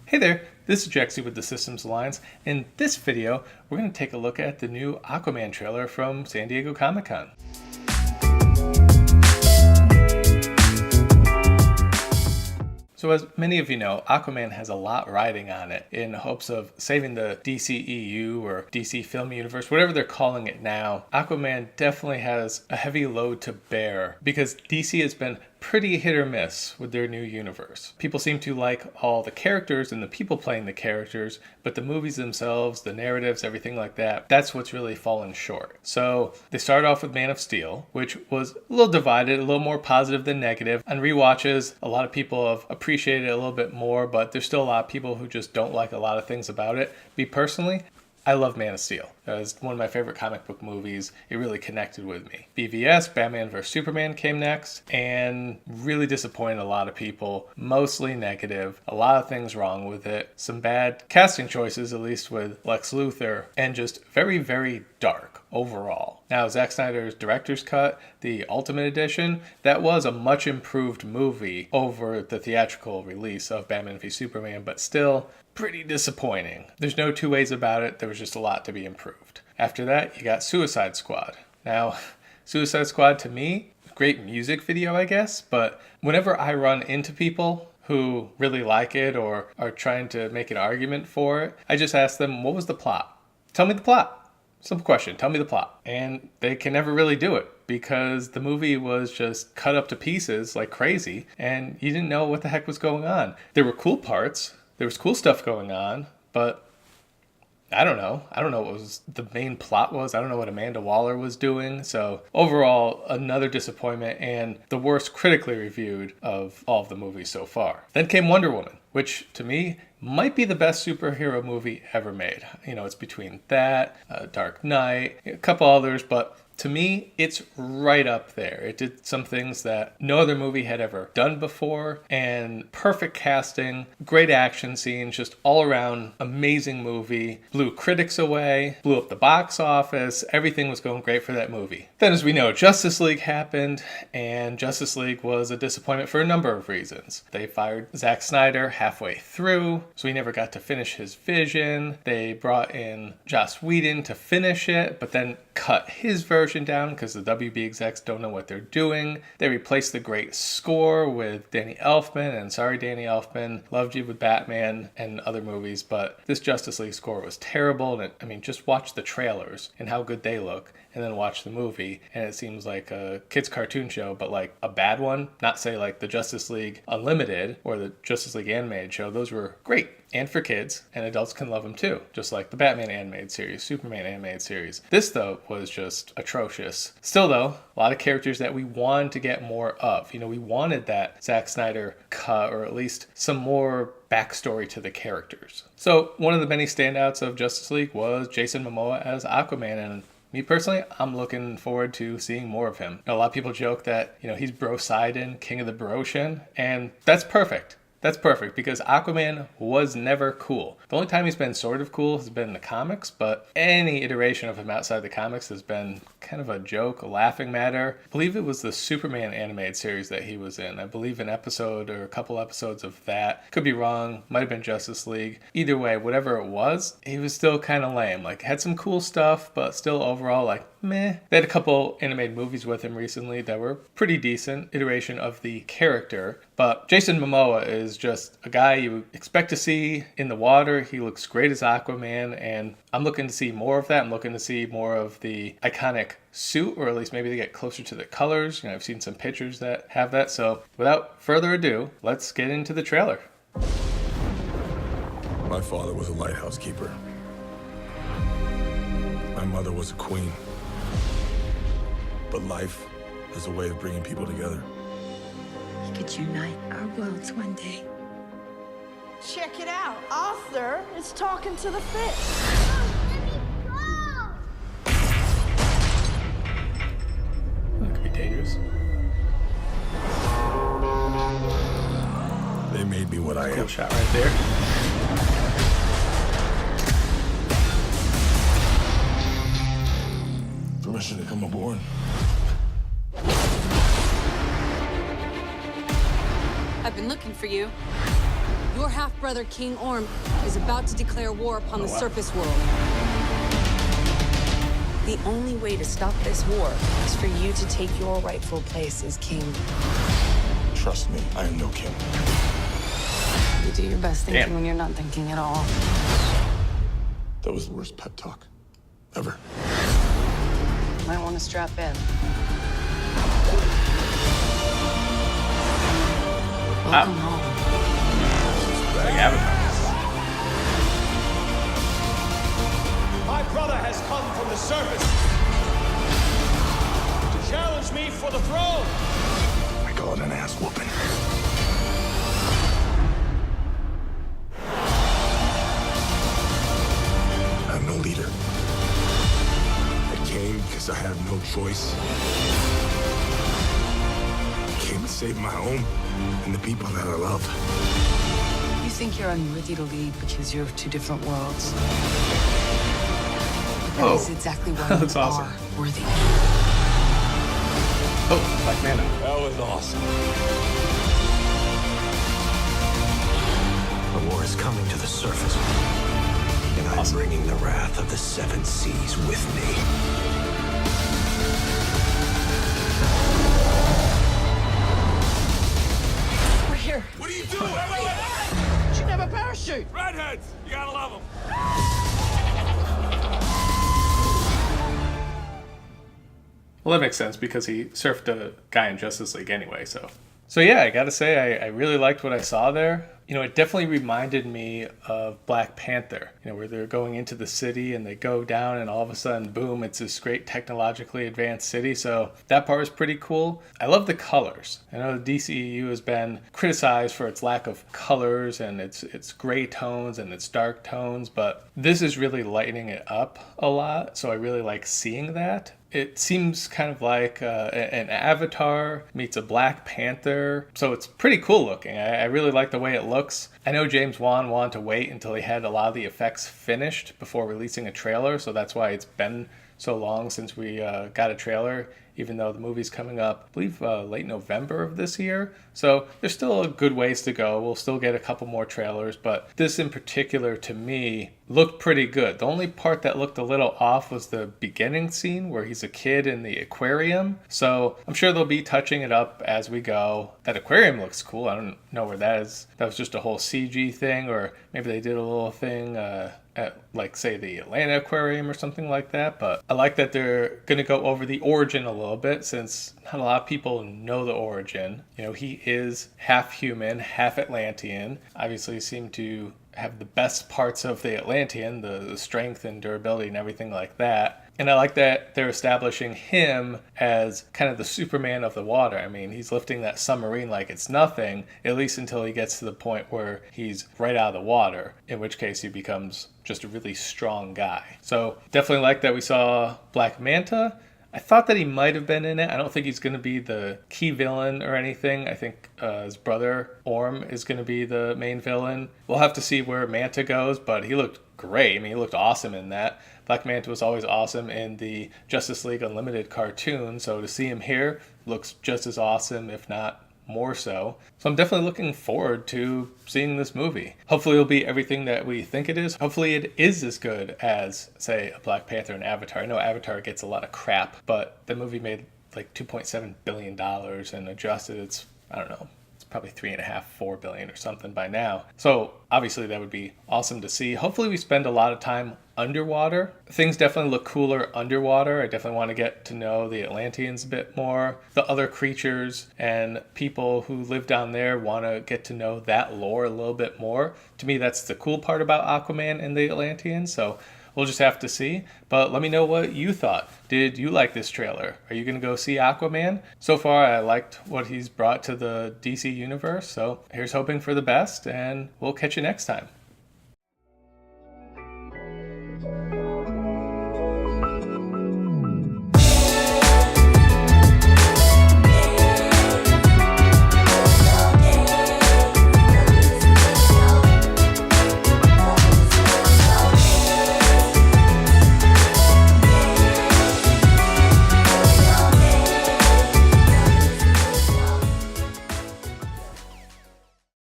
Hey there, this is Jaxie with the Systems Alliance. In this video, we're going to take a look at the new Aquaman trailer from San Diego Comic-Con. So as many of you know, Aquaman has a lot riding on it in hopes of saving the DCEU or DC Film Universe, whatever they're calling it now. Aquaman definitely has a heavy load to bear because DC has been pretty hit or miss with their new universe. People seem to like all the characters and the people playing the characters, but the movies themselves, the narratives, everything like that, that's what's really fallen short. So they started off with Man of Steel, which was a little divided, a little more positive than negative. On rewatches, a lot of people have appreciated it a little bit more, but there's still a lot of people who just don't like a lot of things about it. Me personally, I love Man of Steel. It was one of my favorite comic book movies. It really connected with me. BVS, Batman vs. Superman, came next and really disappointed a lot of people. Mostly negative. A lot of things wrong with it. Some bad casting choices, at least with Lex Luthor, and just very, very dark overall. Now, Zack Snyder's director's cut, the Ultimate Edition, that was a much improved movie over the theatrical release of Batman v Superman, but still pretty disappointing. There's no two ways about it. There was just a lot to be improved. After that, you got Suicide Squad. Now, Suicide Squad to me, great music video, I guess, but whenever I run into people who really like it or are trying to make an argument for it, I just ask them, what was the plot? Tell me the plot. Simple question, tell me the plot. And they can never really do it because the movie was just cut up to pieces like crazy and you didn't know what the heck was going on. There were cool parts, there was cool stuff going on, but I don't know. I don't know what was the main plot was. I don't know what Amanda Waller was doing. So overall, another disappointment and the worst critically reviewed of all of the movies so far. Then came Wonder Woman, which to me might be the best superhero movie ever made. You know, it's between that, Dark Knight, a couple others, but to me, it's right up there. It did some things that no other movie had ever done before, and perfect casting, great action scenes, just all around amazing movie. Blew critics away, blew up the box office, everything was going great for that movie. Then as we know, Justice League happened, and Justice League was a disappointment for a number of reasons. They fired Zack Snyder halfway through, so he never got to finish his vision. They brought in Joss Whedon to finish it, but then cut his version down because the WB execs don't know what they're doing. They replaced the great score with Danny Elfman, and sorry Danny Elfman, loved you with Batman and other movies, but this Justice League score was terrible. And I mean, just watch the trailers and how good they look, and then watch the movie, and it seems like a kid's cartoon show, but like a bad one. Not say like the Justice League Unlimited or the Justice League animated show. Those were great. And for kids, and adults can love them too, just like the Batman animated series, Superman animated series. This, though, was just atrocious. Still, though, a lot of characters that we wanted to get more of. You know, we wanted that Zack Snyder cut, or at least some more backstory to the characters. So, one of the many standouts of Justice League was Jason Momoa as Aquaman, and me personally, I'm looking forward to seeing more of him. A lot of people joke that, you know, he's Bro Sidon, King of the Broshan, and that's perfect. That's perfect because Aquaman was never cool. The only time he's been sort of cool has been in the comics, but any iteration of him outside the comics has been kind of a joke, a laughing matter. I believe it was the Superman animated series that he was in. I believe an episode or a couple episodes of that. Could be wrong. Might have been Justice League. Either way, whatever it was, he was still kind of lame. Like, had some cool stuff, but still overall, like, meh. They had a couple animated movies with him recently that were pretty decent iteration of the character. But Jason Momoa is just a guy you expect to see in the water. He looks great as Aquaman, and I'm looking to see more of that. I'm looking to see more of the iconic suit, or at least maybe they get closer to the colors. You know, I've seen some pictures that have that. So without further ado, let's get into the trailer. My father was a lighthouse keeper. My mother was a queen. But life has a way of bringing people together. We could unite our worlds one day. Check it out. Arthur is talking to the fish. That could be dangerous. They made me what I Cool am. shot right there. Permission to come aboard. I've been looking for you. Your half-brother, King Orm, is about to declare war upon the surface world. The only way to stop this war is for you to take your rightful place as king. Trust me, I am no king. You do your best thinking Damn. when you're not thinking at all. That was the worst pep talk ever. Might want to strap in. Welcome home. Like Avatar. My brother has come from the surface to challenge me for the throne. I call it an ass whooping. I'm no leader. I came because I had no choice. I came to save my home and the people that I love. You think you're unworthy to lead because you're of two different worlds. That Oh, is exactly why that you looks awesome. are worthy. Oh, Black Manta. That was awesome. The war is coming to the surface, and I'm bringing the wrath of the seven seas with me. We're here. What are you doing? Wait. Should have a parachute. Redheads, you gotta love them. Well, that makes sense because he surfed a guy in Justice League anyway, so yeah, I gotta say, I really liked what I saw there. You know, it definitely reminded me of Black Panther, you know, where they're going into the city and they go down and all of a sudden, boom, it's this great technologically advanced city. So that part was pretty cool. I love the colors. I know the DCEU has been criticized for its lack of colors and its gray tones and its dark tones, but this is really lightening it up a lot. So I really like seeing that. It seems kind of like an Avatar meets a Black Panther. So it's pretty cool looking. I really like the way it looks. I know James Wan wanted to wait until he had a lot of the effects finished before releasing a trailer. So that's why it's been so long since we got a trailer, even though the movie's coming up, I believe, late November of this year. So there's still a good ways to go. We'll still get a couple more trailers, but this in particular, to me, looked pretty good. The only part that looked a little off was the beginning scene where he's a kid in the aquarium. So I'm sure they'll be touching it up as we go. That aquarium looks cool. I don't know where that is. That was just a whole CG thing, or maybe they did a little thing at, like, say, the Atlanta Aquarium or something like that. But I like that they're going to go over the origin a little bit, since not a lot of people know the origin. You know, he is half human, half Atlantean. Obviously seemed to have the best parts of the Atlantean, the strength and durability and everything like that. And I like that they're establishing him as kind of the Superman of the water. I mean, he's lifting that submarine like it's nothing, at least until he gets to the point where he's right out of the water, in which case he becomes just a really strong guy. So definitely like that we saw Black Manta. I thought that he might have been in it. I don't think he's going to be the key villain or anything. I think his brother, Orm, is going to be the main villain. We'll have to see where Manta goes, but he looked great. I mean, he looked awesome in that. Black Manta was always awesome in the Justice League Unlimited cartoon, so to see him here looks just as awesome, if not more so. So I'm definitely looking forward to seeing this movie. Hopefully it'll be everything that we think it is. Hopefully it is as good as, say, a Black Panther and Avatar. I know Avatar gets a lot of crap, but the movie made like $2.7 billion and adjusted, it's, I don't know, it's probably $3.5-4 billion or something by now. So obviously that would be awesome to see. Hopefully we spend a lot of time underwater. Things definitely look cooler underwater. I definitely want to get to know the Atlanteans a bit more. The other creatures and people who live down there, want to get to know that lore a little bit more. To me, that's the cool part about Aquaman and the Atlanteans. So we'll just have to see. But let me know what you thought. Did you like this trailer? Are you going to go see Aquaman? So far, I liked what he's brought to the DC universe. So here's hoping for the best, and we'll catch you next time.